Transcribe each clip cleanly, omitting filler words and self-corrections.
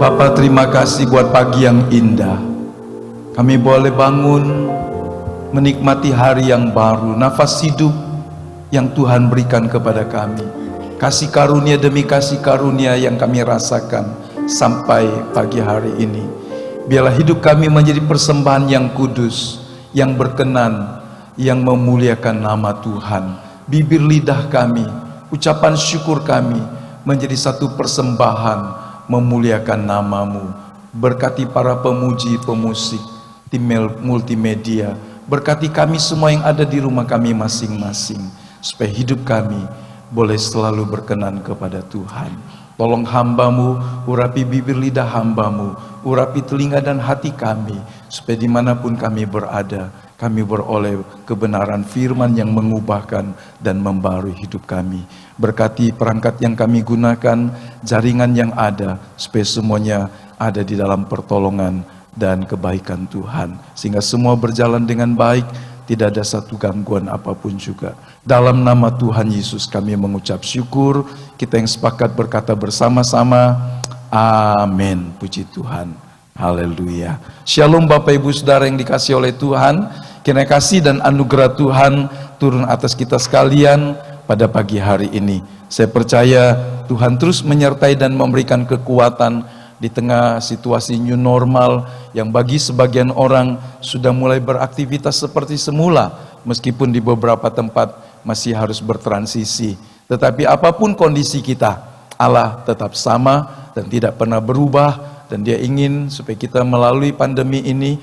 Bapa, terima kasih buat pagi yang indah. Kami boleh bangun menikmati hari yang baru, nafas hidup yang Tuhan berikan kepada kami. Kasih karunia demi kasih karunia yang kami rasakan sampai pagi hari ini. Biarlah hidup kami menjadi persembahan yang kudus, yang berkenan, yang memuliakan nama Tuhan. Bibir lidah kami, ucapan syukur kami menjadi satu persembahan memuliakan nama-Mu. Berkati para pemuji, pemusik, tim multimedia. Berkati kami semua yang ada di rumah kami masing-masing, supaya hidup kami boleh selalu berkenan kepada Tuhan. Tolong hamba-Mu, urapi bibir lidah hamba-Mu, urapi telinga dan hati kami, supaya dimanapun kami berada, kami beroleh kebenaran firman yang mengubahkan dan membarui hidup kami. Berkati perangkat yang kami gunakan, jaringan yang ada, supaya semuanya ada di dalam pertolongan dan kebaikan Tuhan. Sehingga semua berjalan dengan baik, tidak ada satu gangguan apapun juga. Dalam nama Tuhan Yesus kami mengucap syukur. Kita yang sepakat berkata bersama-sama, amin. Puji Tuhan. Haleluya. Shalom Bapak Ibu Saudara yang dikasihi oleh Tuhan. Kiranya kasih dan anugerah Tuhan turun atas kita sekalian pada pagi hari ini. Saya percaya Tuhan terus menyertai dan memberikan kekuatan di tengah situasi new normal yang bagi sebagian orang sudah mulai beraktivitas seperti semula, meskipun di beberapa tempat masih harus bertransisi. Tetapi apapun kondisi kita, Allah tetap sama dan tidak pernah berubah, dan Dia ingin supaya kita melalui pandemi ini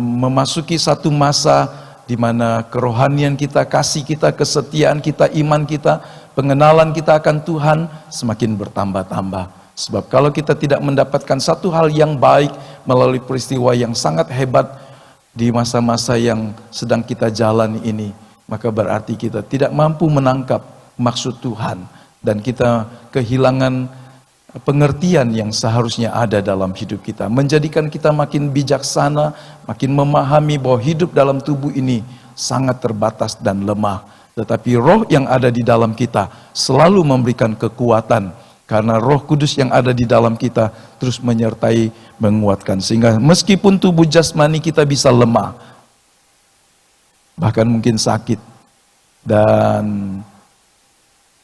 memasuki satu masa di mana kerohanian kita, kasih kita, kesetiaan kita, iman kita, pengenalan kita akan Tuhan semakin bertambah-tambah. Sebab kalau kita tidak mendapatkan satu hal yang baik melalui peristiwa yang sangat hebat di masa-masa yang sedang kita jalani ini, maka berarti kita tidak mampu menangkap maksud Tuhan, dan kita kehilangan pengertian yang seharusnya ada dalam hidup kita, menjadikan kita makin bijaksana, makin memahami bahwa hidup dalam tubuh ini sangat terbatas dan lemah. Tetapi roh yang ada di dalam kita selalu memberikan kekuatan, karena Roh Kudus yang ada di dalam kita terus menyertai, menguatkan. Sehingga meskipun tubuh jasmani kita bisa lemah, bahkan mungkin sakit, dan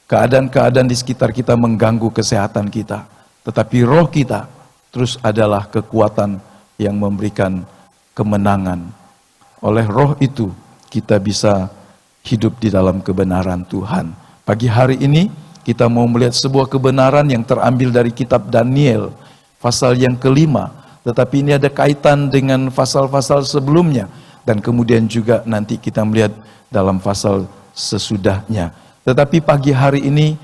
keadaan-keadaan di sekitar kita mengganggu kesehatan kita, tetapi roh kita terus adalah kekuatan yang memberikan kemenangan. Oleh roh itu kita bisa hidup di dalam kebenaran Tuhan. Pagi hari ini kita mau melihat sebuah kebenaran yang terambil dari kitab Daniel, pasal yang kelima. Tetapi ini ada kaitan dengan pasal-pasal sebelumnya. Dan kemudian juga nanti kita melihat dalam pasal sesudahnya. Tetapi pagi hari ini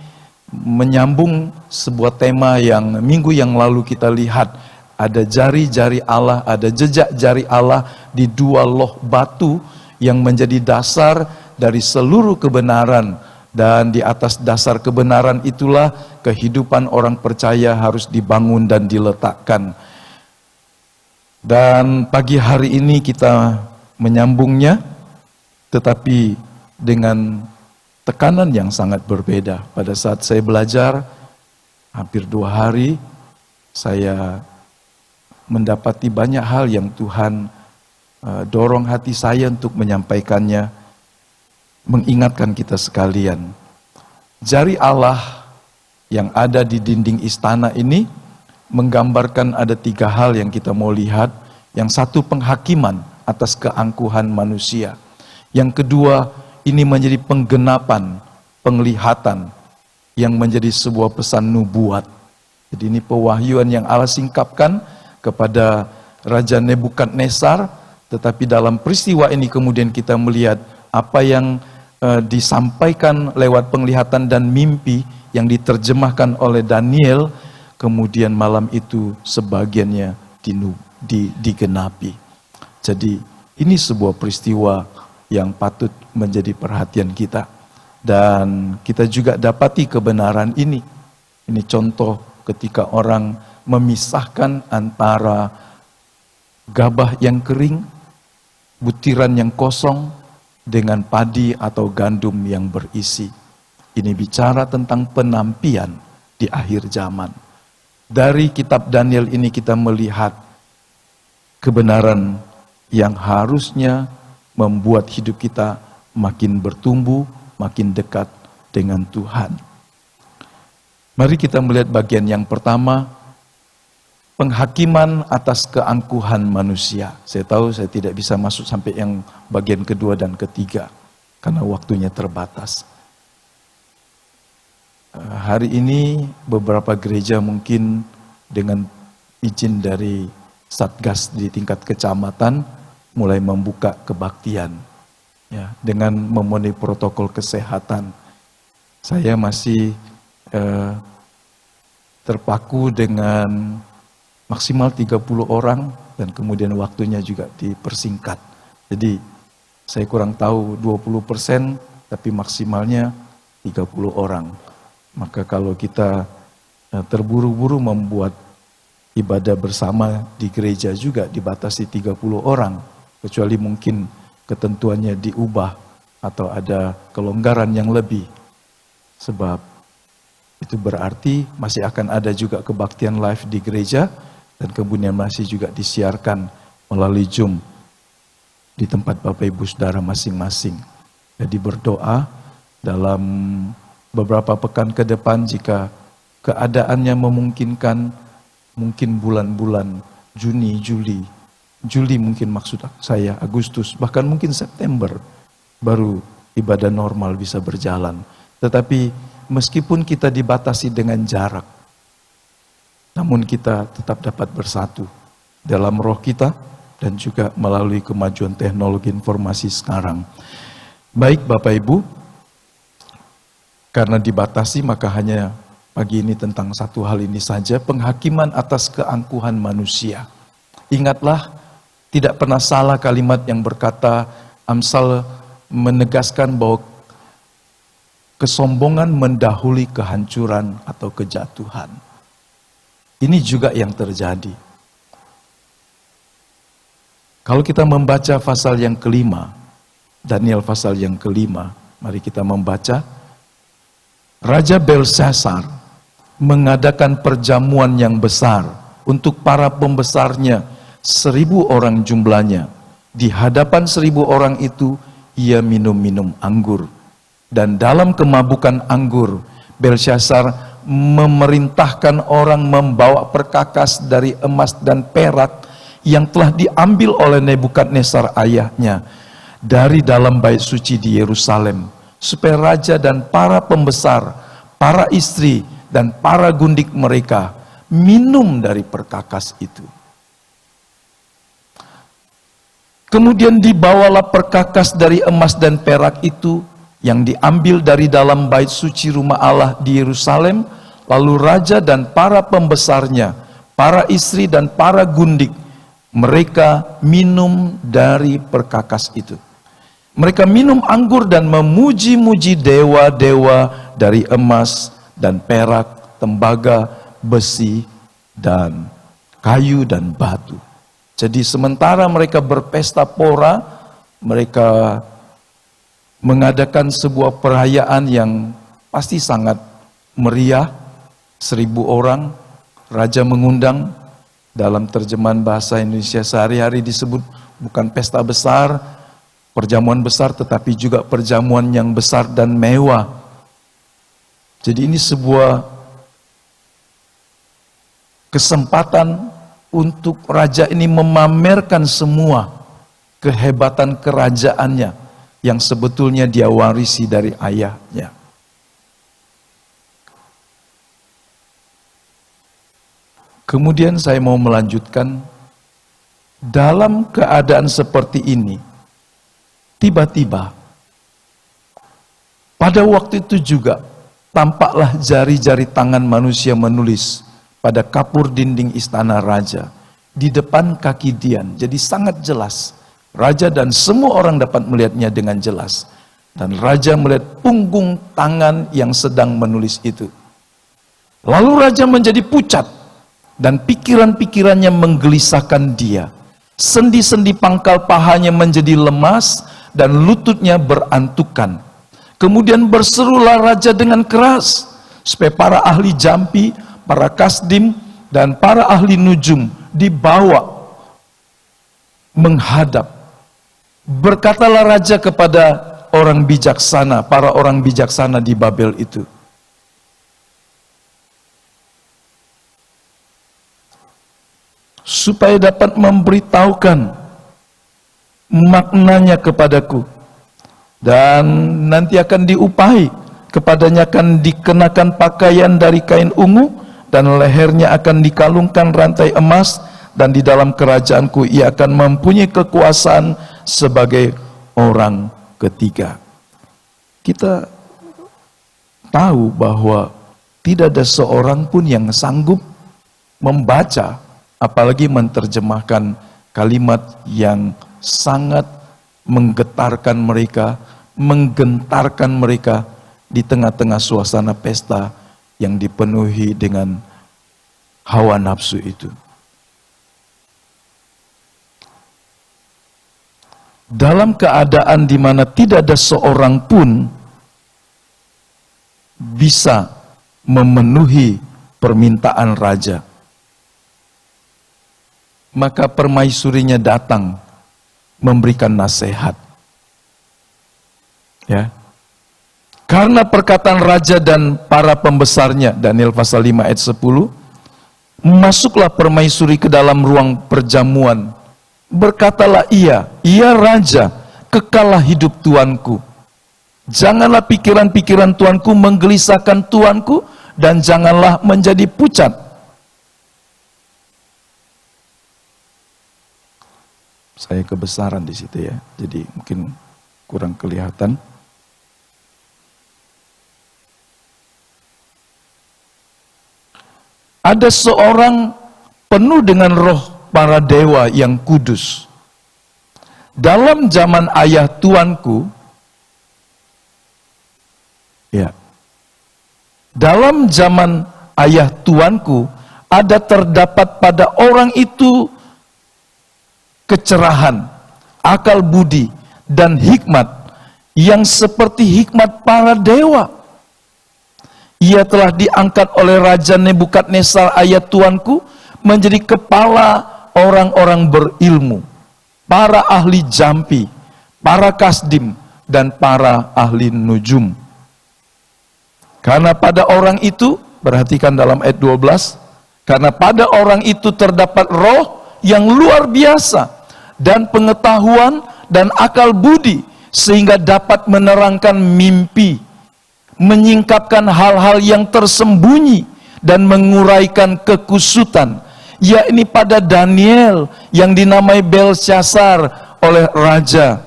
menyambung sebuah tema yang minggu yang lalu kita lihat. Ada jari-jari Allah, ada jejak jari Allah di dua loh batu yang menjadi dasar dari seluruh kebenaran. Dan di atas dasar kebenaran itulah kehidupan orang percaya harus dibangun dan diletakkan. Dan pagi hari ini kita menyambungnya, tetapi dengan tekanan yang sangat berbeda. Pada saat saya belajar, hampir 2 hari, saya mendapati banyak hal yang Tuhan dorong hati saya untuk menyampaikannya, mengingatkan kita sekalian. Jari Allah yang ada di dinding istana ini menggambarkan ada 3 hal yang kita mau lihat. Yang satu, penghakiman atas keangkuhan manusia. Yang kedua, ini menjadi penggenapan, penglihatan yang menjadi sebuah pesan nubuat. Jadi ini pewahyuan yang Allah singkapkan kepada Raja Nebukadnezar, tetapi dalam peristiwa ini kemudian kita melihat apa yang disampaikan lewat penglihatan dan mimpi yang diterjemahkan oleh Daniel, kemudian malam itu sebagiannya digenapi. Jadi ini sebuah peristiwa yang patut menjadi perhatian kita, dan kita juga dapati kebenaran ini. Ini contoh ketika orang memisahkan antara gabah yang kering, butiran yang kosong, dengan padi atau gandum yang berisi. Ini bicara tentang penampian di akhir zaman. Dari kitab Daniel ini kita melihat kebenaran yang harusnya membuat hidup kita makin bertumbuh, makin dekat dengan Tuhan. Mari kita melihat bagian yang pertama, penghakiman atas keangkuhan manusia. Saya tahu saya tidak bisa masuk sampai yang bagian kedua dan ketiga, karena waktunya terbatas. Hari ini beberapa gereja mungkin dengan izin dari Satgas di tingkat kecamatan mulai membuka kebaktian ya, dengan memenuhi protokol kesehatan. Saya masih terpaku dengan maksimal 30 orang dan kemudian waktunya juga dipersingkat. Jadi saya kurang tahu 20%, tapi maksimalnya 30 orang. Maka kalau kita terburu-buru membuat ibadah bersama di gereja juga dibatasi 30 orang. Kecuali mungkin ketentuannya diubah atau ada kelonggaran yang lebih. Sebab itu berarti masih akan ada juga kebaktian live di gereja dan kemudian masih juga disiarkan melalui Zoom di tempat Bapak Ibu Saudara masing-masing. Jadi berdoa dalam beberapa pekan ke depan jika keadaannya memungkinkan, mungkin bulan-bulan Juni, Juli mungkin maksud saya, Agustus, bahkan mungkin September baru ibadah normal bisa berjalan. Tetapi meskipun kita dibatasi dengan jarak, namun kita tetap dapat bersatu dalam roh kita dan juga melalui kemajuan teknologi informasi sekarang. Baik Bapak Ibu, karena dibatasi maka hanya pagi ini tentang satu hal ini saja, penghakiman atas keangkuhan manusia. Ingatlah, tidak pernah salah kalimat yang berkata, Amsal menegaskan bahwa kesombongan mendahului kehancuran atau kejatuhan. Ini juga yang terjadi. Kalau kita membaca pasal yang kelima, Daniel pasal yang kelima, mari kita membaca. Raja Belshazzar mengadakan perjamuan yang besar untuk para pembesarnya, 1000 orang jumlahnya. Di hadapan 1000 orang itu, ia minum-minum anggur. Dan dalam kemabukan anggur, Belshazzar memerintahkan orang membawa perkakas dari emas dan perak yang telah diambil oleh Nebukadnezar ayahnya dari dalam bait suci di Yerusalem, supaya raja dan para pembesar, para istri dan para gundik mereka minum dari perkakas itu. Kemudian dibawalah perkakas dari emas dan perak itu yang diambil dari dalam bait suci rumah Allah di Yerusalem, lalu raja dan para pembesarnya, para istri dan para gundik, mereka minum dari perkakas itu. Mereka minum anggur dan memuji-muji dewa-dewa dari emas dan perak, tembaga, besi, dan kayu dan batu. Jadi sementara mereka berpesta pora, mereka mengadakan sebuah perayaan yang pasti sangat meriah, 1000 orang, raja mengundang, dalam terjemahan bahasa Indonesia sehari-hari disebut bukan pesta besar, perjamuan besar, tetapi juga perjamuan yang besar dan mewah. Jadi ini sebuah kesempatan untuk raja ini memamerkan semua kehebatan kerajaannya yang sebetulnya dia warisi dari ayahnya. Kemudian saya mau melanjutkan, dalam keadaan seperti ini, tiba-tiba, pada waktu itu juga, tampaklah jari-jari tangan manusia menulis pada kapur dinding istana raja, di depan kaki Dian. Jadi sangat jelas, raja dan semua orang dapat melihatnya dengan jelas. Dan raja melihat punggung tangan yang sedang menulis itu. Lalu raja menjadi pucat, dan pikiran-pikirannya menggelisahkan dia. Sendi-sendi pangkal pahanya menjadi lemas, dan lututnya berantukan. Kemudian berserulah raja dengan keras, supaya para ahli jampi, para kasdim, dan para ahli nujum dibawa menghadap. Berkatalah raja kepada orang bijaksana, para orang bijaksana di Babel itu, supaya dapat memberitahukan maknanya kepadaku, dan nanti akan diupahi. Kepadanya akan dikenakan pakaian dari kain ungu, dan lehernya akan dikalungkan rantai emas, dan di dalam kerajaanku ia akan mempunyai kekuasaan sebagai orang ketiga. Kita tahu bahwa tidak ada seorang pun yang sanggup membaca, apalagi menerjemahkan kalimat yang sangat menggetarkan mereka, menggentarkan mereka di tengah-tengah suasana pesta yang dipenuhi dengan hawa nafsu itu. Dalam keadaan di mana tidak ada seorang pun bisa memenuhi permintaan raja, maka permaisurinya datang memberikan nasihat. Ya. Karena perkataan raja dan para pembesarnya, Daniel pasal 5 ayat 10, masuklah permaisuri ke dalam ruang perjamuan. Berkatalah ia raja, kekallah hidup tuanku. Janganlah pikiran-pikiran tuanku menggelisahkan tuanku, dan janganlah menjadi pucat. Saya kebesaran di situ ya, jadi mungkin kurang kelihatan. Ada seorang penuh dengan roh para dewa yang kudus. Dalam zaman ayah tuanku, ya, dalam zaman ayah tuanku, ada terdapat pada orang itu kecerahan, akal budi, dan hikmat yang seperti hikmat para dewa. Ia telah diangkat oleh Raja Nebukadnezar ayah tuanku menjadi kepala orang-orang berilmu, para ahli jampi, para kasdim, dan para ahli nujum. Karena pada orang itu, perhatikan dalam ayat 12, karena pada orang itu terdapat roh yang luar biasa, dan pengetahuan dan akal budi, sehingga dapat menerangkan mimpi, menyingkapkan hal-hal yang tersembunyi, dan menguraikan kekusutan, yakni pada Daniel yang dinamai Belsyazar oleh raja.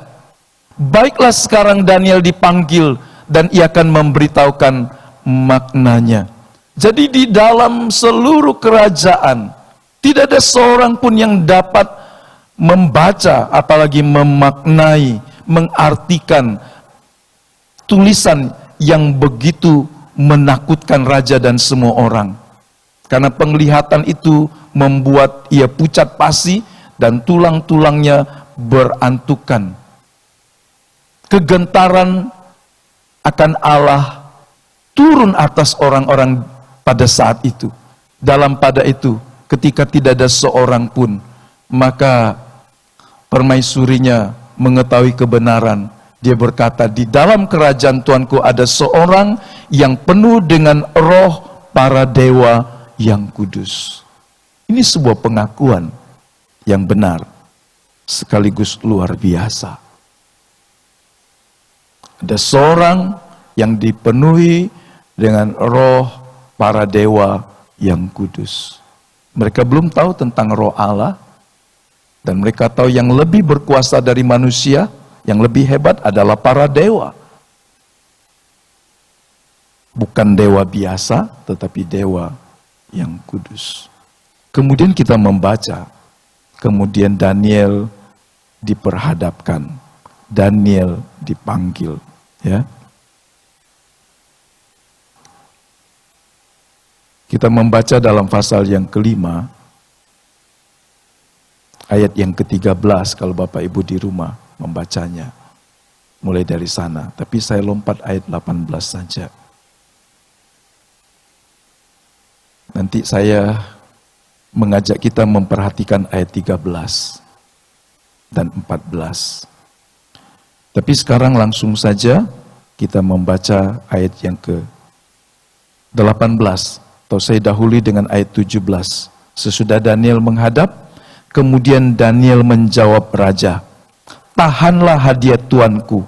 Baiklah sekarang Daniel dipanggil, dan ia akan memberitahukan maknanya. Jadi di dalam seluruh kerajaan tidak ada seorang pun yang dapat membaca, apalagi memaknai, mengartikan tulisan yang begitu menakutkan raja dan semua orang. Karena penglihatan itu membuat ia pucat pasi dan tulang-tulangnya berantukan. Kegentaran akan Allah turun atas orang-orang pada saat itu. Dalam pada itu, ketika tidak ada seorang pun, maka permaisurinya mengetahui kebenaran. Dia berkata, di dalam kerajaan Tuanku ada seorang yang penuh dengan roh para dewa yang kudus. Ini sebuah pengakuan yang benar, sekaligus luar biasa. Ada seorang yang dipenuhi dengan roh para dewa yang kudus. Mereka belum tahu tentang roh Allah, dan mereka tahu yang lebih berkuasa dari manusia, yang lebih hebat adalah para dewa. Bukan dewa biasa, tetapi dewa yang kudus. Kemudian kita membaca, kemudian Daniel diperhadapkan, Daniel dipanggil, ya. Kita membaca dalam pasal yang kelima, ayat yang ke-13, kalau Bapak Ibu di rumah membacanya, mulai dari sana. Tapi saya lompat ayat 18 saja. Nanti saya mengajak kita memperhatikan ayat 13 dan 14. Tapi sekarang langsung saja kita membaca ayat yang ke-18. Atau saya dahului dengan ayat 17. Sesudah Daniel menghadap, kemudian Daniel menjawab raja, "Tahanlah hadiah tuanku,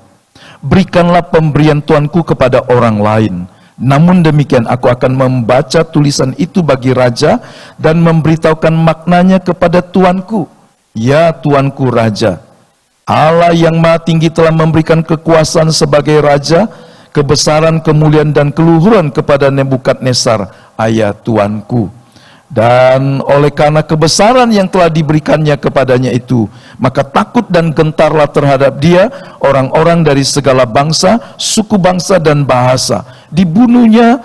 berikanlah pemberian tuanku kepada orang lain. Namun demikian aku akan membaca tulisan itu bagi raja dan memberitahukan maknanya kepada tuanku. Ya tuanku raja, Allah yang Maha Tinggi telah memberikan kekuasaan sebagai raja, kebesaran, kemuliaan dan keluhuran kepada Nebukadnezar, ayah tuanku. Dan oleh karena kebesaran yang telah diberikannya kepadanya itu, maka takut dan gentarlah terhadap dia orang-orang dari segala bangsa, suku bangsa dan bahasa. Dibunuhnya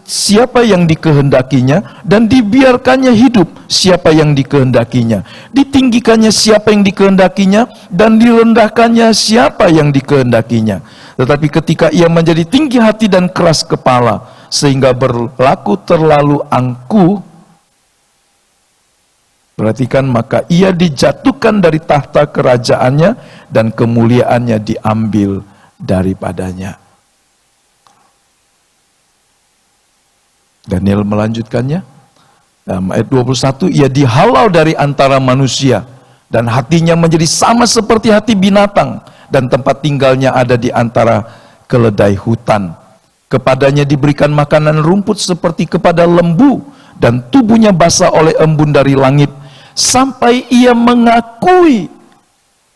siapa yang dikehendakinya, dan dibiarkannya hidup siapa yang dikehendakinya. Ditinggikannya siapa yang dikehendakinya, dan direndahkannya siapa yang dikehendakinya. Tetapi ketika ia menjadi tinggi hati dan keras kepala, sehingga berlaku terlalu angkuh, perhatikan, maka ia dijatuhkan dari tahta kerajaannya dan kemuliaannya diambil daripadanya." Daniel melanjutkannya dalam ayat 21, "Ia dihalau dari antara manusia dan hatinya menjadi sama seperti hati binatang dan tempat tinggalnya ada di antara keledai hutan. Kepadanya diberikan makanan rumput seperti kepada lembu dan tubuhnya basah oleh embun dari langit, sampai ia mengakui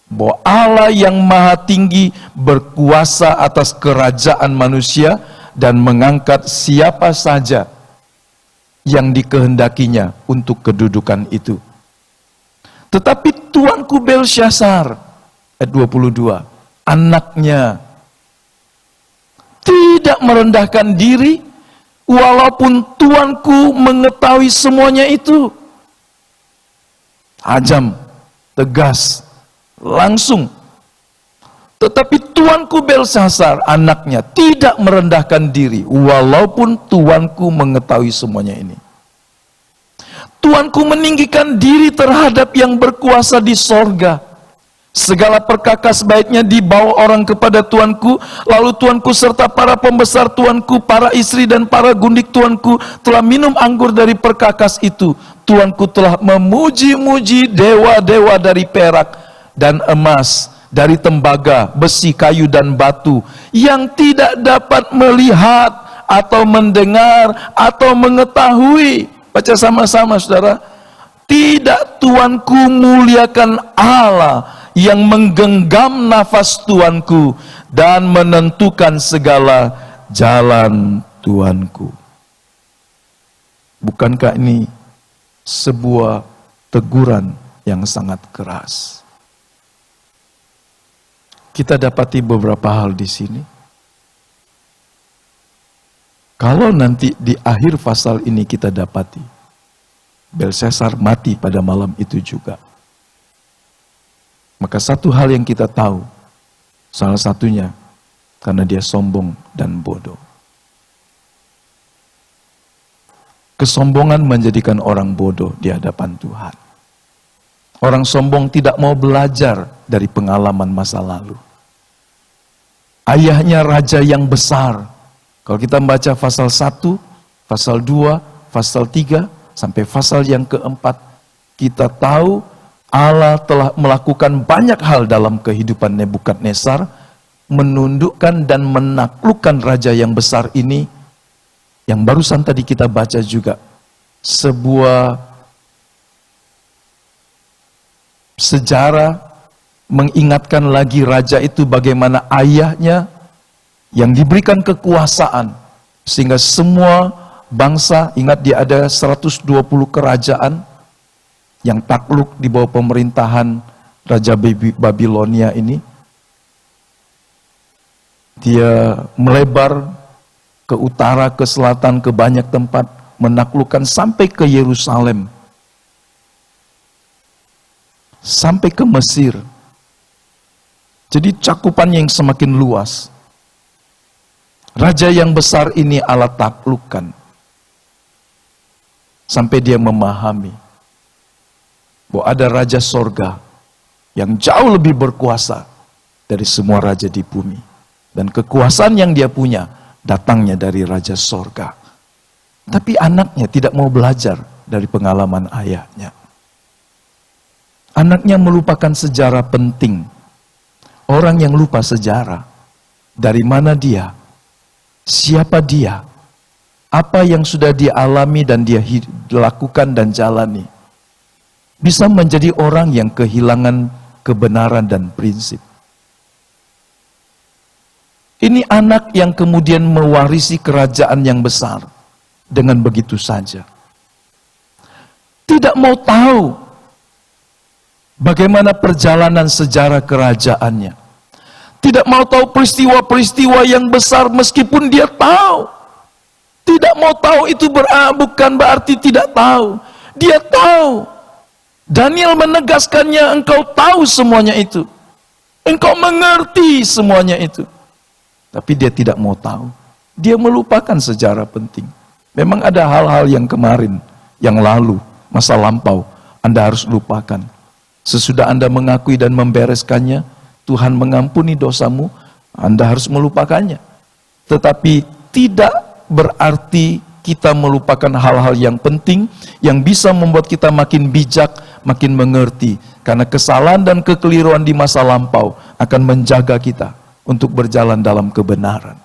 bahwa Allah yang Maha Tinggi berkuasa atas kerajaan manusia dan mengangkat siapa saja yang dikehendakinya untuk kedudukan itu. Tetapi tuanku Belsyazar," ayat 22, "anaknya tidak merendahkan diri, walaupun tuanku mengetahui semuanya itu." Tajam, tegas, langsung. "Tetapi tuanku Belsyazar, anaknya, tidak merendahkan diri, walaupun tuanku mengetahui semuanya ini. Tuanku meninggikan diri terhadap yang berkuasa di sorga. Segala perkakas baiknya dibawa orang kepada tuanku, lalu tuanku serta para pembesar tuanku, para istri dan para gundik tuanku telah minum anggur dari perkakas itu. Tuanku telah memuji-muji dewa-dewa dari perak dan emas, dari tembaga, besi, kayu dan batu, yang tidak dapat melihat atau mendengar atau mengetahui." Baca sama-sama saudara. "Tidak tuanku muliakan Allah yang menggenggam nafas tuanku dan menentukan segala jalan tuanku." Bukankah ini sebuah teguran yang sangat keras? Kita dapati beberapa hal di sini. Kalau nanti di akhir pasal ini kita dapati Belsyazar mati pada malam itu juga, maka satu hal yang kita tahu, salah satunya karena dia sombong dan bodoh. Kesombongan menjadikan orang bodoh di hadapan Tuhan. Orang sombong tidak mau belajar dari pengalaman masa lalu. Ayahnya raja yang besar. Kalau kita membaca pasal 1, pasal 2, pasal 3, sampai pasal yang keempat, kita tahu Allah telah melakukan banyak hal dalam kehidupan Nebukadnezar, menundukkan dan menaklukkan raja yang besar ini, yang barusan tadi kita baca juga, sebuah sejarah mengingatkan lagi raja itu bagaimana ayahnya yang diberikan kekuasaan sehingga semua bangsa, ingat dia ada 120 kerajaan yang takluk di bawah pemerintahan Raja Babilonia ini. Dia melebar ke utara, ke selatan, ke banyak tempat, menaklukkan sampai ke Yerusalem, sampai ke Mesir. Jadi cakupannya yang semakin luas. Raja yang besar ini Allah taklukkan sampai dia memahami bahwa ada Raja Sorga yang jauh lebih berkuasa dari semua raja di bumi. Dan kekuasaan yang dia punya datangnya dari Raja Sorga. Tapi anaknya tidak mau belajar dari pengalaman ayahnya. Anaknya melupakan sejarah penting. Orang yang lupa sejarah, dari mana dia, siapa dia, apa yang sudah dia alami dan dia lakukan dan jalani, bisa menjadi orang yang kehilangan kebenaran dan prinsip. Ini anak yang kemudian mewarisi kerajaan yang besar dengan begitu saja. Tidak mau tahu bagaimana perjalanan sejarah kerajaannya. Tidak mau tahu peristiwa-peristiwa yang besar meskipun dia tahu. Tidak mau tahu itu bukan berarti tidak tahu. Dia tahu. Daniel menegaskannya, engkau tahu semuanya itu. Engkau mengerti semuanya itu. Tapi dia tidak mau tahu. Dia melupakan sejarah penting. Memang ada hal-hal yang kemarin, yang lalu, masa lampau, Anda harus lupakan. Sesudah Anda mengakui dan membereskannya, Tuhan mengampuni dosamu, Anda harus melupakannya. Tetapi tidak berarti kita melupakan hal-hal yang penting, yang bisa membuat kita makin bijak, makin mengerti. Karena kesalahan dan kekeliruan di masa lampau akan menjaga kita untuk berjalan dalam kebenaran.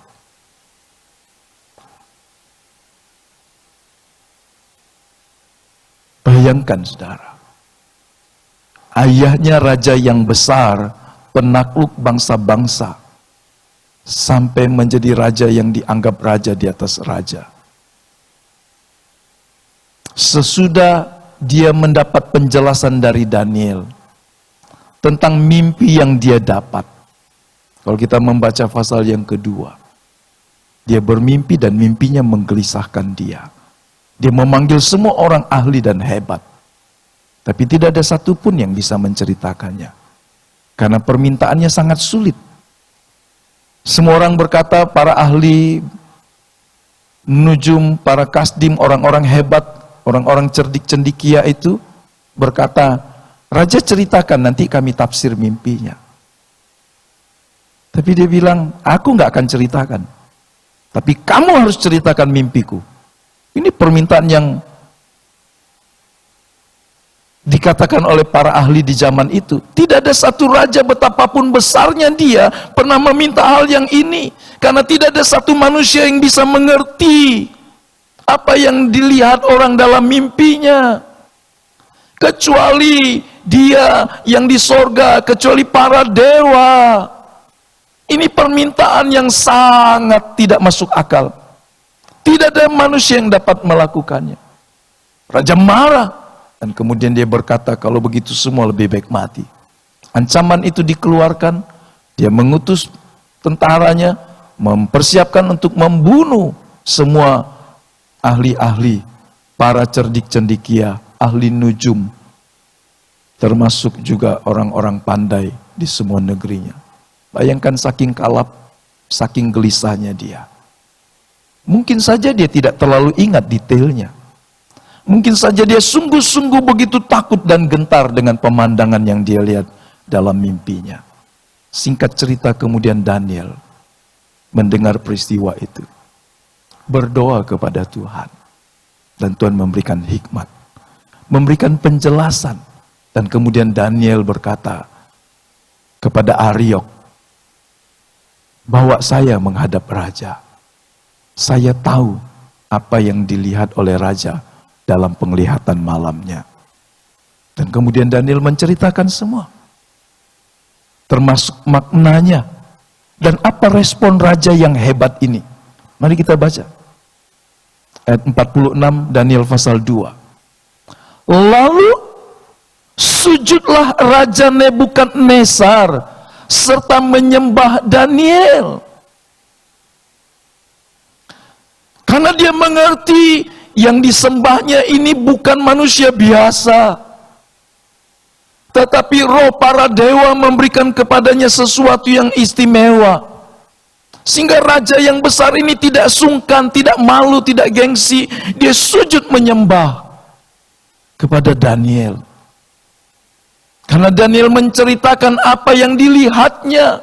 Bayangkan saudara, ayahnya raja yang besar, penakluk bangsa-bangsa, sampai menjadi raja yang dianggap raja di atas raja. Sesudah dia mendapat penjelasan dari Daniel tentang mimpi yang dia dapat. Kalau kita membaca pasal yang kedua, dia bermimpi dan mimpinya menggelisahkan dia. Dia memanggil semua orang ahli dan hebat. Tapi tidak ada satupun yang bisa menceritakannya. Karena permintaannya sangat sulit. Semua orang berkata, para ahli, nujum, para kasdim, orang-orang hebat, orang-orang cerdik cendikia itu berkata, Raja ceritakan nanti kami tafsir mimpinya. Tapi dia bilang, aku nggak akan ceritakan. Tapi kamu harus ceritakan mimpiku. Ini permintaan yang dikatakan oleh para ahli di zaman itu. Tidak ada satu raja betapapun besarnya dia pernah meminta hal yang ini. Karena tidak ada satu manusia yang bisa mengerti apa yang dilihat orang dalam mimpinya. Kecuali dia yang di sorga, kecuali para dewa. Ini permintaan yang sangat tidak masuk akal. Tidak ada manusia yang dapat melakukannya. Raja marah. Dan kemudian dia berkata, kalau begitu semua lebih baik mati. Ancaman itu dikeluarkan. Dia mengutus tentaranya, mempersiapkan untuk membunuh semua ahli-ahli, para cerdik cendikia, ahli nujum. Termasuk juga orang-orang pandai di semua negerinya. Bayangkan saking kalap, saking gelisahnya dia. Mungkin saja dia tidak terlalu ingat detailnya. Mungkin saja dia sungguh-sungguh begitu takut dan gentar dengan pemandangan yang dia lihat dalam mimpinya. Singkat cerita kemudian Daniel mendengar peristiwa itu. Berdoa kepada Tuhan. Dan Tuhan memberikan hikmat. Memberikan penjelasan. Dan kemudian Daniel berkata kepada Ariok, bawa saya menghadap raja. Saya tahu apa yang dilihat oleh raja dalam penglihatan malamnya. Dan kemudian Daniel menceritakan semua. Termasuk maknanya. Dan apa respon raja yang hebat ini. Mari kita baca. Ayat 46 Daniel pasal 2. Lalu sujudlah Raja Nebukadnezar serta menyembah Daniel. Karena dia mengerti yang disembahnya ini bukan manusia biasa. Tetapi roh para dewa memberikan kepadanya sesuatu yang istimewa. Sehingga raja yang besar ini tidak sungkan, tidak malu, tidak gengsi. Dia sujud menyembah kepada Daniel. Karena Daniel menceritakan apa yang dilihatnya.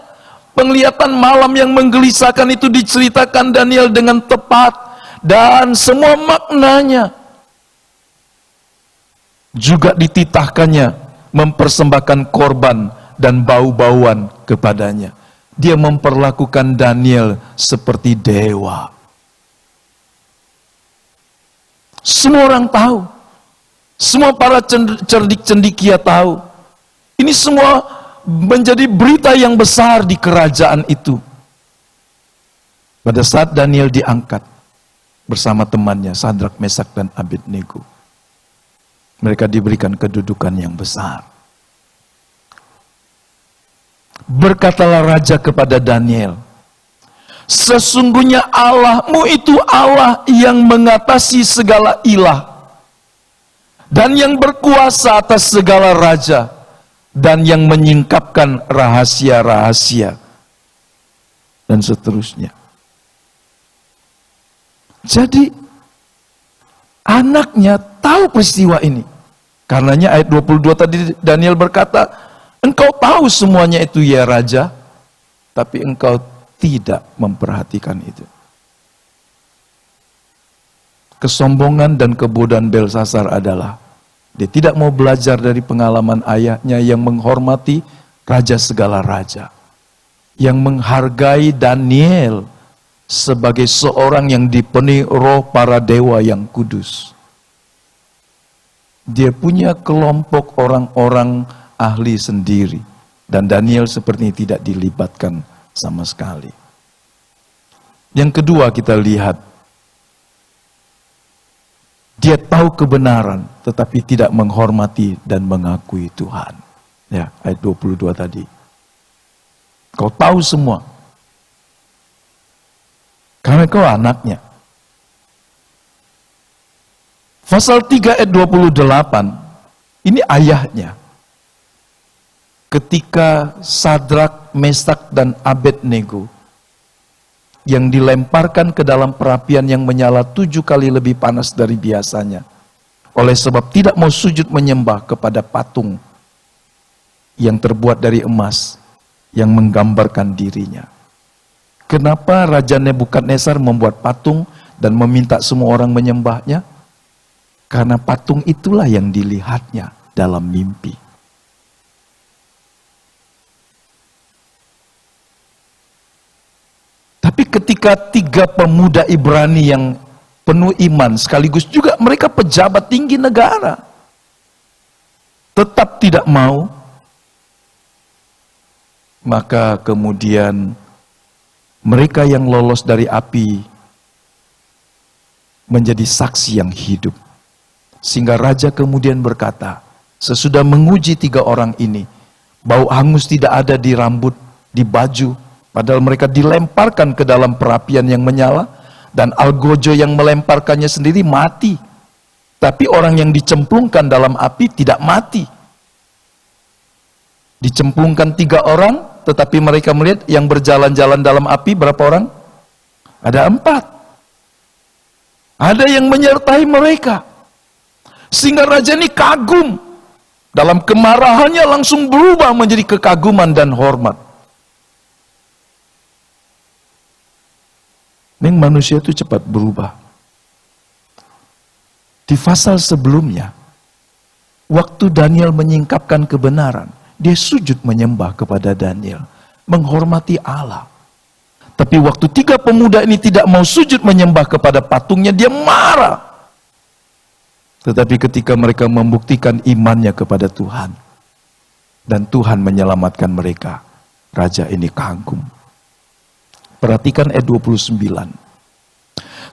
Penglihatan malam yang menggelisahkan itu diceritakan Daniel dengan tepat. Dan semua maknanya juga dititahkannya mempersembahkan korban dan bau-bauan kepadanya. Dia memperlakukan Daniel seperti dewa. Semua orang tahu. Semua para cerdik-cendikia tahu. Ini semua menjadi berita yang besar di kerajaan itu. Pada saat Daniel diangkat bersama temannya Sadrak, Mesak, dan Abednego, mereka diberikan kedudukan yang besar. Berkatalah raja kepada Daniel, sesungguhnya Allahmu itu Allah yang mengatasi segala ilah, dan yang berkuasa atas segala raja, dan yang menyingkapkan rahasia-rahasia, dan seterusnya. Jadi anaknya tahu peristiwa ini. Karenanya ayat 22 tadi Daniel berkata, engkau tahu semuanya itu ya raja, tapi engkau tidak memperhatikan itu. Kesombongan dan kebodohan Belsasar adalah dia tidak mau belajar dari pengalaman ayahnya yang menghormati raja segala raja, yang menghargai Daniel sebagai seorang yang dipenuhi roh para dewa yang kudus. Dia punya kelompok orang-orang ahli sendiri, dan Daniel seperti tidak dilibatkan sama sekali. Yang kedua kita lihat, dia tahu kebenaran tetapi tidak menghormati dan mengakui Tuhan. Ya, ayat 22 tadi. Kau tahu semua, karena kau anaknya. Pasal 3 ayat 28, ini ayahnya. Ketika Sadrak, Mesak, dan Abednego yang dilemparkan ke dalam perapian yang menyala 7 kali lebih panas dari biasanya, oleh sebab tidak mau sujud menyembah kepada patung yang terbuat dari emas yang menggambarkan dirinya. Kenapa Raja Nebukadnezar membuat patung dan meminta semua orang menyembahnya? Karena patung itulah yang dilihatnya dalam mimpi. Tapi ketika 3 pemuda Ibrani yang penuh iman, sekaligus juga mereka pejabat tinggi negara, tetap tidak mau, maka kemudian mereka yang lolos dari api menjadi saksi yang hidup. Sehingga raja kemudian berkata, sesudah menguji 3 orang ini, bau hangus tidak ada di rambut, di baju, padahal mereka dilemparkan ke dalam perapian yang menyala, dan algojo yang melemparkannya sendiri mati. Tapi orang yang dicemplungkan dalam api tidak mati. Dicemplungkan 3 orang, tetapi mereka melihat yang berjalan-jalan dalam api berapa orang? Ada 4. Ada yang menyertai mereka. Sehingga raja ini kagum. Dalam kemarahannya langsung berubah menjadi kekaguman dan hormat. Memang manusia itu cepat berubah. Di pasal sebelumnya, waktu Daniel menyingkapkan kebenaran, dia sujud menyembah kepada Daniel, menghormati Allah. Tapi waktu 3 pemuda ini tidak mau sujud menyembah kepada patungnya, dia marah. Tetapi ketika mereka membuktikan imannya kepada Tuhan, dan Tuhan menyelamatkan mereka, raja ini kagum. Perhatikan ayat 29.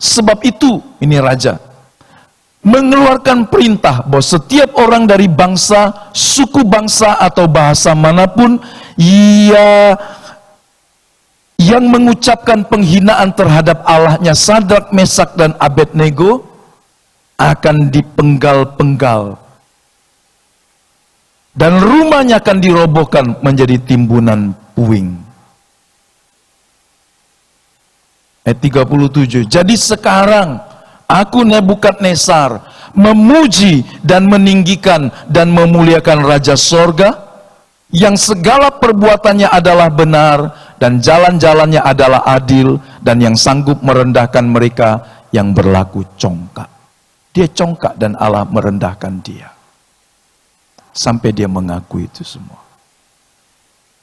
Sebab itu, ini raja mengeluarkan perintah bahwa setiap orang dari bangsa, suku bangsa atau bahasa manapun yang mengucapkan penghinaan terhadap Allahnya Sadrak, Mesak, dan Abednego akan dipenggal-penggal, dan rumahnya akan dirobohkan menjadi timbunan puing. Ayat 37. Jadi sekarang aku Nebukadnezar memuji dan meninggikan dan memuliakan Raja Sorga, yang segala perbuatannya adalah benar dan jalan-jalannya adalah adil, dan yang sanggup merendahkan mereka yang berlaku congkak. Dia congkak dan Allah merendahkan dia. Sampai dia mengaku itu semua.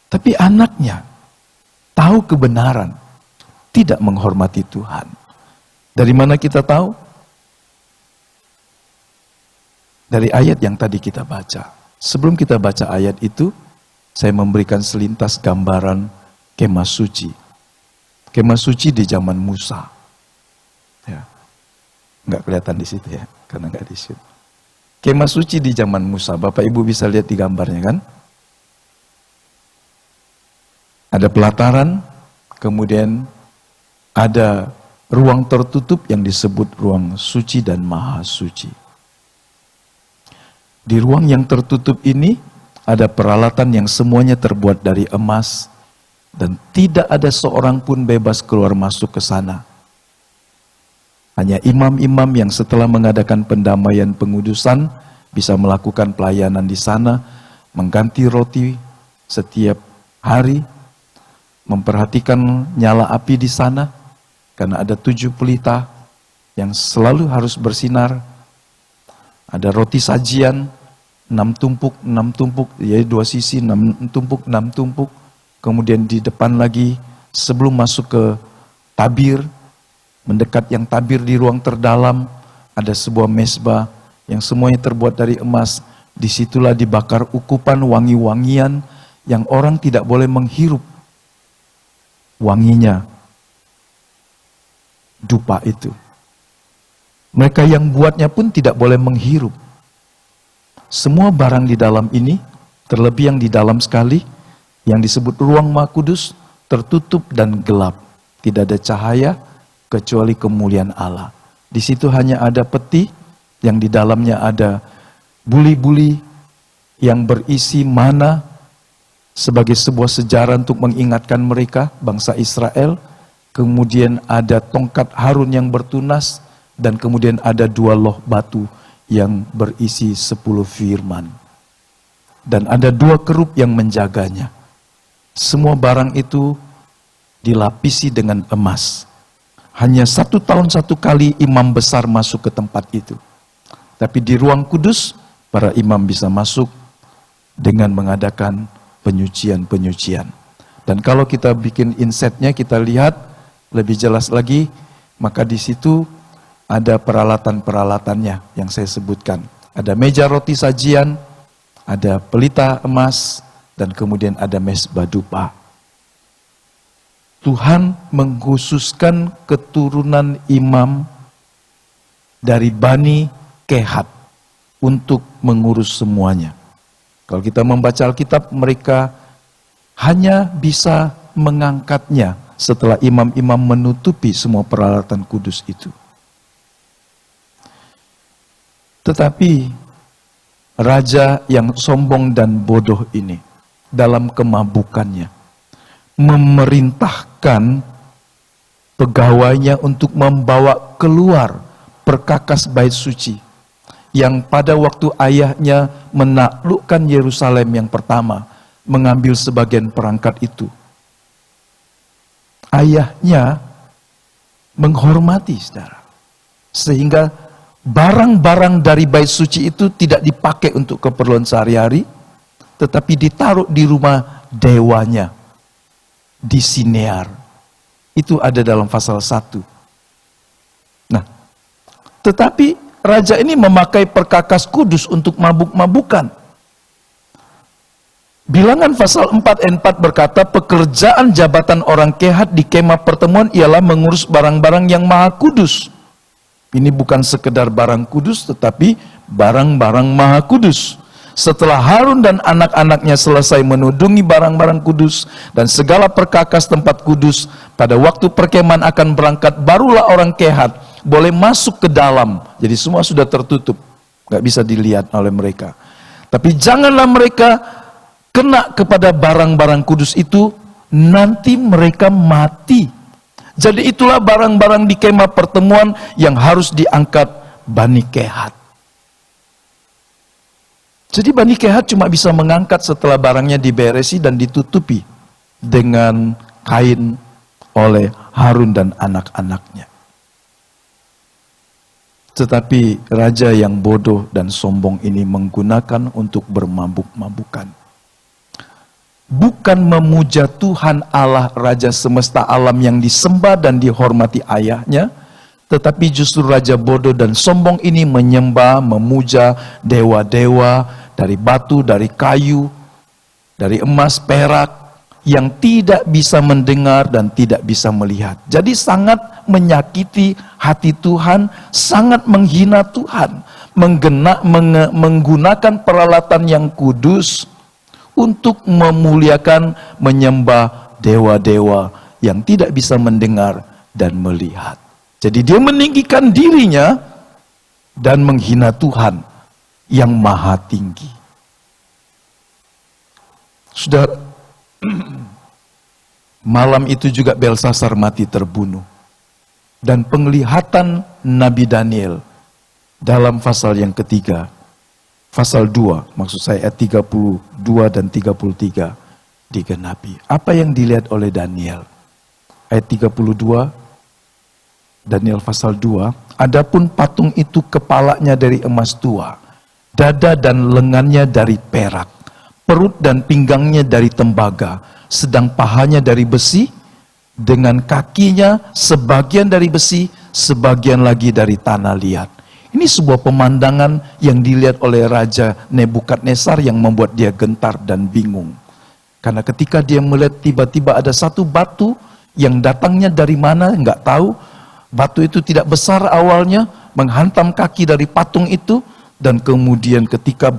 Tapi anaknya tahu kebenaran, tidak menghormati Tuhan. Dari mana kita tahu? Dari ayat yang tadi kita baca. Sebelum kita baca ayat itu, saya memberikan selintas gambaran kemah suci. Kemah suci di zaman Musa. Ya. Nggak kelihatan di situ ya, karena nggak di situ. Kemah suci di zaman Musa, Bapak Ibu bisa lihat di gambarnya kan? Ada pelataran, kemudian ada ruang tertutup yang disebut ruang suci dan maha suci. Di ruang yang tertutup ini ada peralatan yang semuanya terbuat dari emas dan tidak ada seorang pun bebas keluar masuk ke sana. Hanya imam-imam yang setelah mengadakan pendamaian pengudusan bisa melakukan pelayanan di sana, mengganti roti setiap hari, memperhatikan nyala api di sana, karena ada 7 pelita yang selalu harus bersinar. Ada roti sajian, 6 tumpuk, yaitu 2 sisi, 6 tumpuk. Kemudian di depan lagi, sebelum masuk ke tabir, mendekat yang tabir di ruang terdalam, ada sebuah mezbah yang semuanya terbuat dari emas. Disitulah dibakar ukupan wangi-wangian yang orang tidak boleh menghirup wanginya dupa itu. Mereka yang buatnya pun tidak boleh menghirup. Semua barang di dalam ini, terlebih yang di dalam sekali, yang disebut ruang Maha Kudus, tertutup dan gelap. Tidak ada cahaya kecuali kemuliaan Allah. Di situ hanya ada peti yang di dalamnya ada buli-buli yang berisi mana, sebagai sebuah sejarah untuk mengingatkan mereka, bangsa Israel. Kemudian ada tongkat Harun yang bertunas, dan kemudian ada 2 loh batu yang berisi 10 firman. Dan ada 2 kerup yang menjaganya. Semua barang itu dilapisi dengan emas. Hanya 1 tahun 1 kali imam besar masuk ke tempat itu. Tapi di ruang kudus, para imam bisa masuk dengan mengadakan penyucian-penyucian. Dan kalau kita bikin insetnya, kita lihat lebih jelas lagi, maka di situ ada peralatan-peralatannya yang saya sebutkan. Ada meja roti sajian, ada pelita emas, dan kemudian ada mezbah dupa. Tuhan mengkhususkan keturunan imam dari Bani Kehat untuk mengurus semuanya. Kalau kita membaca Alkitab, mereka hanya bisa mengangkatnya setelah imam-imam menutupi semua peralatan kudus itu. Tetapi raja yang sombong dan bodoh ini dalam kemabukannya memerintahkan pegawainya untuk membawa keluar perkakas bait suci yang pada waktu ayahnya menaklukkan Yerusalem yang pertama, mengambil sebagian perangkat itu. Ayahnya menghormati, saudara, sehingga barang-barang dari bait suci itu tidak dipakai untuk keperluan sehari-hari, tetapi ditaruh di rumah dewanya di Sinear. Itu ada dalam pasal 1. Nah, tetapi raja ini memakai perkakas kudus untuk mabuk-mabukan. Bilangan pasal 4 ayat 4 berkata, pekerjaan jabatan orang Kehat di kemah pertemuan ialah mengurus barang-barang yang maha kudus. Ini bukan sekedar barang kudus, tetapi barang-barang maha kudus. Setelah Harun dan anak-anaknya selesai menudungi barang-barang kudus dan segala perkakas tempat kudus, pada waktu perkemahan akan berangkat, barulah orang Kehat boleh masuk ke dalam. Jadi semua sudah tertutup, nggak bisa dilihat oleh mereka. Tapi janganlah mereka kena kepada barang-barang kudus itu, nanti mereka mati. Jadi itulah barang-barang di kemah pertemuan yang harus diangkat Bani Kehat. Jadi Bani Kehat cuma bisa mengangkat setelah barangnya diberesi dan ditutupi dengan kain oleh Harun dan anak-anaknya. Tetapi raja yang bodoh dan sombong ini menggunakan untuk bermabuk-mabukan. Bukan memuja Tuhan Allah Raja semesta alam yang disembah dan dihormati ayahnya, tetapi justru raja bodoh dan sombong ini menyembah, memuja dewa-dewa dari batu, dari kayu, dari emas, perak, yang tidak bisa mendengar dan tidak bisa melihat. Jadi sangat menyakiti hati Tuhan, sangat menghina Tuhan, menggunakan peralatan yang kudus untuk memuliakan, menyembah dewa-dewa yang tidak bisa mendengar dan melihat. Jadi dia meninggikan dirinya dan menghina Tuhan yang maha tinggi. Sudah malam itu juga Belsasar mati terbunuh. Dan penglihatan Nabi Daniel dalam pasal yang ketiga, pasal 2, maksud saya ayat 32 dan 33 digenapi. Apa yang dilihat oleh Daniel? Ayat 32, Daniel pasal 2, adapun patung itu kepalanya dari emas tua, dada dan lengannya dari perak, perut dan pinggangnya dari tembaga, sedang pahanya dari besi, dengan kakinya sebagian dari besi, sebagian lagi dari tanah liat. Ini sebuah pemandangan yang dilihat oleh Raja Nebukadnezar yang membuat dia gentar dan bingung. Karena ketika dia melihat tiba-tiba ada satu batu yang datangnya dari mana, nggak tahu. Batu itu tidak besar awalnya, menghantam kaki dari patung itu, dan kemudian ketika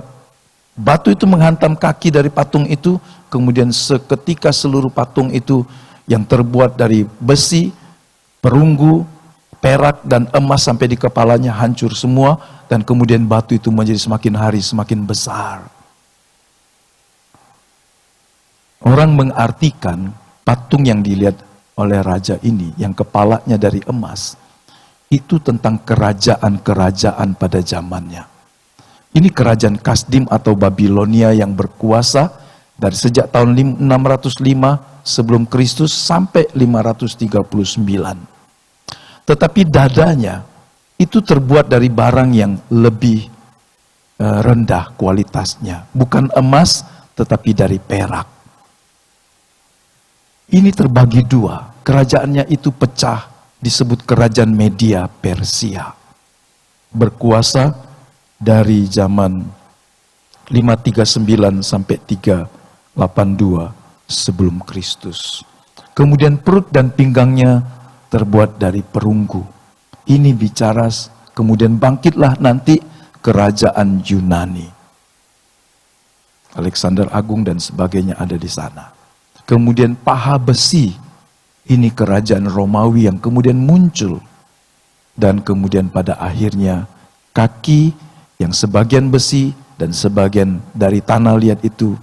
batu itu menghantam kaki dari patung itu, kemudian seketika seluruh patung itu yang terbuat dari besi, perunggu, perak, dan emas sampai di kepalanya hancur semua, dan kemudian batu itu menjadi semakin hari semakin besar. Orang mengartikan patung yang dilihat oleh raja ini, yang kepalanya dari emas, itu tentang kerajaan-kerajaan pada zamannya. Ini kerajaan Kasdim atau Babilonia yang berkuasa dari sejak tahun 605 sebelum Kristus sampai 539. Tetapi dadanya itu terbuat dari barang yang lebih rendah kualitasnya. Bukan emas, tetapi dari perak. Ini terbagi dua. Kerajaannya itu pecah, disebut kerajaan Media Persia. Berkuasa dari zaman 539 sampai 382 sebelum Kristus. Kemudian perut dan pinggangnya terbuat dari perunggu. Ini bicara kemudian bangkitlah nanti kerajaan Yunani. Alexander Agung dan sebagainya ada di sana. Kemudian paha besi, ini kerajaan Romawi yang kemudian muncul. Dan kemudian pada akhirnya kaki yang sebagian besi dan sebagian dari tanah liat itu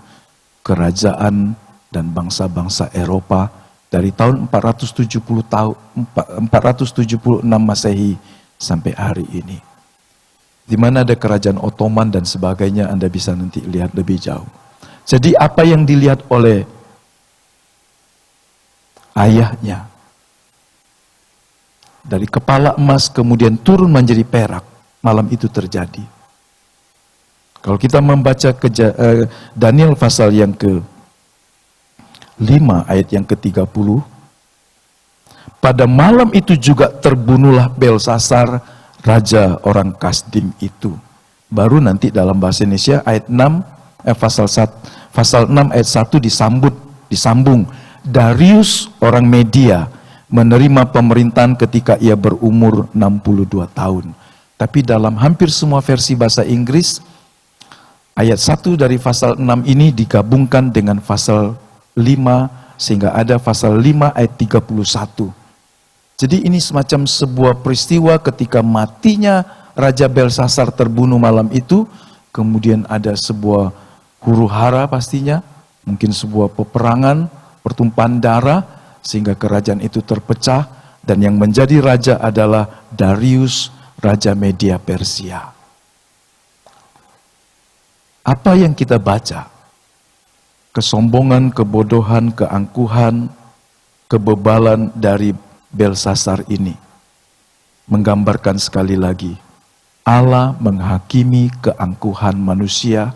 kerajaan dan bangsa-bangsa Eropa dari tahun 476 Masehi sampai hari ini. Di mana ada kerajaan Ottoman dan sebagainya, Anda bisa nanti lihat lebih jauh. Jadi apa yang dilihat oleh ayahnya, dari kepala emas kemudian turun menjadi perak, malam itu terjadi. Kalau kita membaca Daniel pasal yang ke-5 ayat yang ke-30, pada malam itu juga terbunuhlah Belsasar, raja orang Kasdim itu. Baru nanti dalam bahasa Indonesia ayat 6, pasal 6 ayat 1 disambung. Darius orang Media menerima pemerintahan ketika ia berumur 62 tahun. Tapi dalam hampir semua versi bahasa Inggris, ayat 1 dari pasal 6 ini digabungkan dengan pasal 5, sehingga ada pasal 5 ayat 31. Jadi ini semacam sebuah peristiwa ketika matinya Raja Belsasar terbunuh malam itu, kemudian ada sebuah huru-hara pastinya, mungkin sebuah peperangan, pertumpahan darah, sehingga kerajaan itu terpecah, dan yang menjadi raja adalah Darius, Raja Media Persia. Apa yang kita baca? Kesombongan, kebodohan, keangkuhan, kebebalan dari Belsasar ini menggambarkan sekali lagi Allah menghakimi keangkuhan manusia,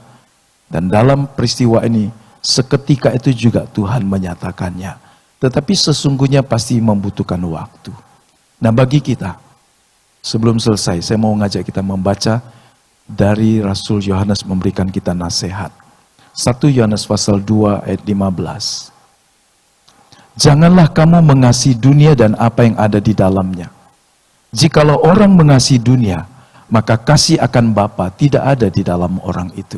dan dalam peristiwa ini seketika itu juga Tuhan menyatakannya. Tetapi sesungguhnya pasti membutuhkan waktu. Nah, bagi kita, sebelum selesai, saya mau ngajak kita membaca dari Rasul Yohanes memberikan kita nasihat. 1 Yohanes pasal 2 ayat 15. Janganlah kamu mengasihi dunia dan apa yang ada di dalamnya. Jikalau orang mengasihi dunia, maka kasih akan Bapa tidak ada di dalam orang itu.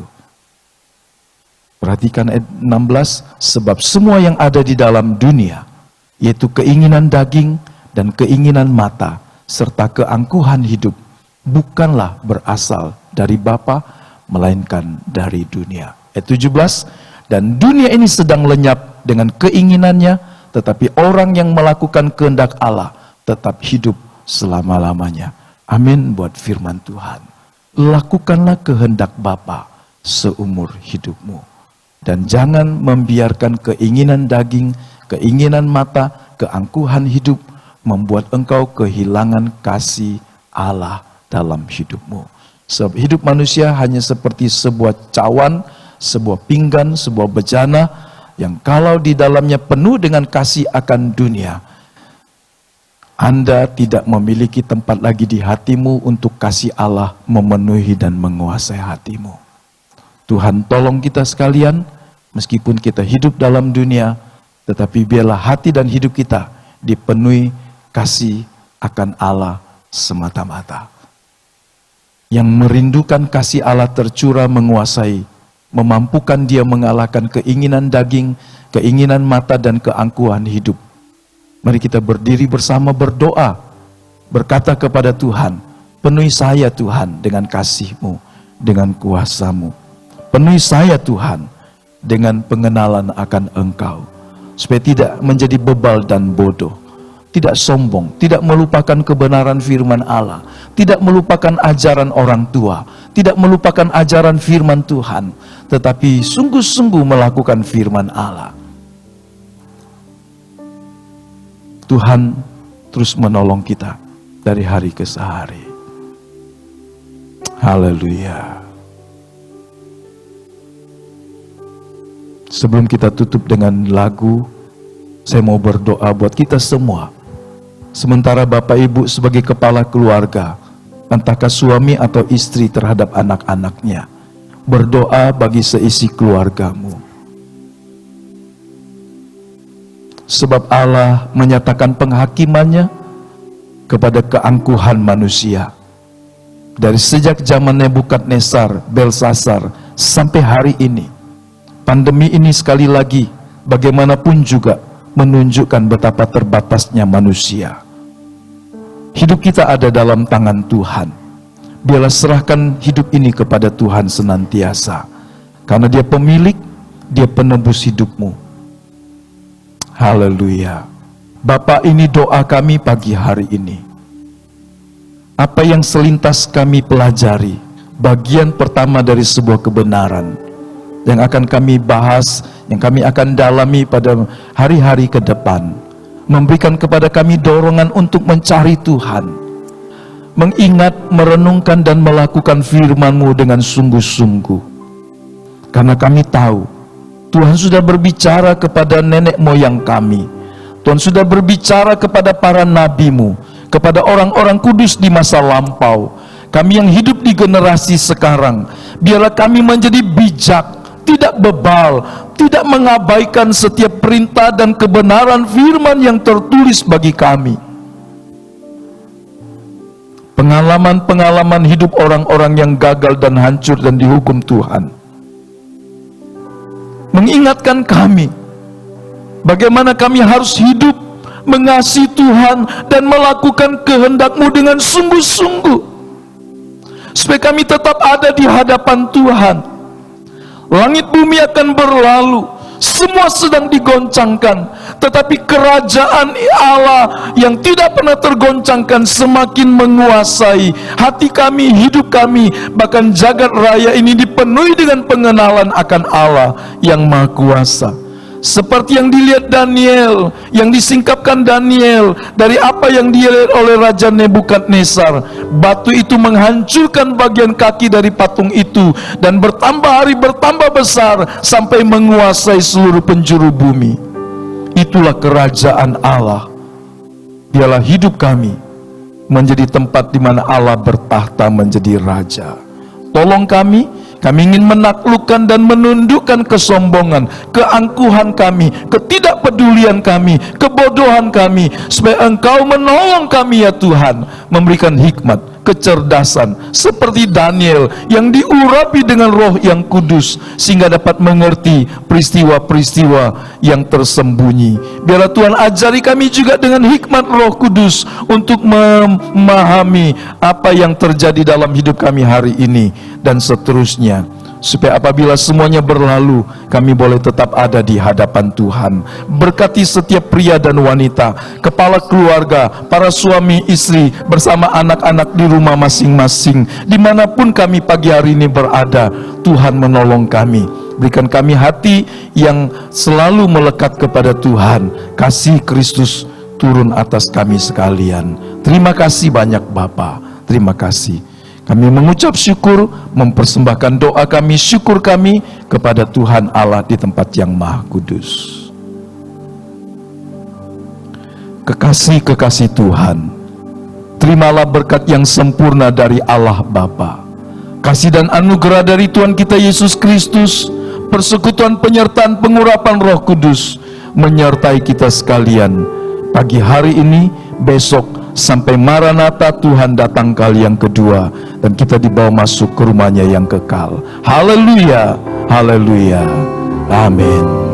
Perhatikan ayat 16, sebab semua yang ada di dalam dunia, yaitu keinginan daging dan keinginan mata, serta keangkuhan hidup, bukanlah berasal dari Bapa, melainkan dari dunia. Ayat 17, dan dunia ini sedang lenyap dengan keinginannya, tetapi orang yang melakukan kehendak Allah tetap hidup selama-lamanya. Amin buat firman Tuhan. Lakukanlah kehendak Bapa seumur hidupmu. Dan jangan membiarkan keinginan daging, keinginan mata, keangkuhan hidup membuat engkau kehilangan kasih Allah dalam hidupmu. Sebab hidup manusia hanya seperti sebuah cawan, sebuah pinggan, sebuah bejana yang kalau di dalamnya penuh dengan kasih akan dunia, Anda tidak memiliki tempat lagi di hatimu untuk kasih Allah memenuhi dan menguasai hatimu. Tuhan tolong kita sekalian, meskipun kita hidup dalam dunia, tetapi biarlah hati dan hidup kita dipenuhi kasih akan Allah semata-mata. Yang merindukan kasih Allah tercurah menguasai, memampukan dia mengalahkan keinginan daging, keinginan mata, dan keangkuhan hidup. Mari kita berdiri bersama berdoa, berkata kepada Tuhan, penuhi saya Tuhan dengan kasih-Mu, dengan kuasa-Mu. Penuhi saya Tuhan dengan pengenalan akan Engkau, supaya tidak menjadi bebal dan bodoh, tidak sombong, tidak melupakan kebenaran firman Allah, tidak melupakan ajaran orang tua, tidak melupakan ajaran firman Tuhan, tetapi sungguh-sungguh melakukan firman Allah. Tuhan terus menolong kita dari hari ke hari. Haleluya. Sebelum kita tutup dengan lagu, saya mau berdoa buat kita semua. Sementara Bapak Ibu sebagai kepala keluarga, entahkah suami atau istri terhadap anak-anaknya, berdoa bagi seisi keluargamu. Sebab Allah menyatakan penghakimannya kepada keangkuhan manusia. Dari sejak zaman Nebukadnezar, Belsasar, sampai hari ini. Pandemi ini sekali lagi, bagaimanapun juga, menunjukkan betapa terbatasnya manusia. Hidup kita ada dalam tangan Tuhan. Biarlah serahkan hidup ini kepada Tuhan senantiasa. Karena Dia pemilik, Dia penebus hidupmu. Haleluya. Bapa, ini doa kami pagi hari ini. Apa yang selintas kami pelajari, bagian pertama dari sebuah kebenaran yang akan kami bahas, yang kami akan dalami pada hari-hari ke depan, memberikan kepada kami dorongan untuk mencari Tuhan, mengingat, merenungkan dan melakukan firman-Mu dengan sungguh-sungguh. Karena kami tahu Tuhan sudah berbicara kepada nenek moyang kami, Tuhan sudah berbicara kepada para nabi-Mu, kepada orang-orang kudus di masa lampau. Kami yang hidup di generasi sekarang, biarlah kami menjadi bijak, tidak bebal, tidak mengabaikan setiap perintah dan kebenaran firman yang tertulis bagi kami. Pengalaman-pengalaman hidup orang-orang yang gagal dan hancur dan dihukum Tuhan mengingatkan kami bagaimana kami harus hidup mengasihi Tuhan dan melakukan kehendak-Mu dengan sungguh-sungguh, supaya kami tetap ada di hadapan Tuhan. Langit bumi akan berlalu, Semua sedang digoncangkan, tetapi kerajaan Allah yang tidak pernah tergoncangkan semakin menguasai hati kami, hidup kami. Bahkan jagat raya ini dipenuhi dengan pengenalan akan Allah yang Maha Kuasa. Seperti yang dilihat Daniel, yang disingkapkan Daniel dari apa yang dilihat oleh Raja Nebukadnezar. Batu itu menghancurkan bagian kaki dari patung itu, dan bertambah hari bertambah besar sampai menguasai seluruh penjuru bumi. Itulah kerajaan Allah. Biarlah hidup kami menjadi tempat di mana Allah bertahta menjadi Raja. Tolong kami ingin menaklukkan dan menundukkan kesombongan, keangkuhan kami, ketidakpedulian kami, kebodohan kami, supaya Engkau menolong kami ya Tuhan, memberikan hikmat, kecerdasan, seperti Daniel yang diurapi dengan Roh yang kudus, sehingga dapat mengerti peristiwa-peristiwa yang tersembunyi. Biarlah Tuhan ajari kami juga dengan hikmat Roh Kudus untuk memahami apa yang terjadi dalam hidup kami hari ini dan seterusnya, supaya apabila semuanya berlalu, kami boleh tetap ada di hadapan Tuhan. Berkati setiap pria dan wanita, kepala keluarga, para suami istri bersama anak-anak di rumah masing-masing, dimanapun kami pagi hari ini berada. Tuhan menolong kami, berikan kami hati yang selalu melekat kepada Tuhan. Kasih Kristus turun atas kami sekalian. Terima kasih banyak Bapa, terima kasih. Kami mengucap syukur, mempersembahkan doa kami, syukur kami kepada Tuhan Allah di tempat yang Maha Kudus. Kekasih-kekasih Tuhan, terimalah berkat yang sempurna dari Allah Bapa, kasih dan anugerah dari Tuhan kita Yesus Kristus, persekutuan penyertaan pengurapan Roh Kudus menyertai kita sekalian pagi hari ini, besok, sampai Maranatha Tuhan datang kali yang kedua dan kita dibawa masuk ke rumahnya yang kekal. Haleluya, haleluya, amin.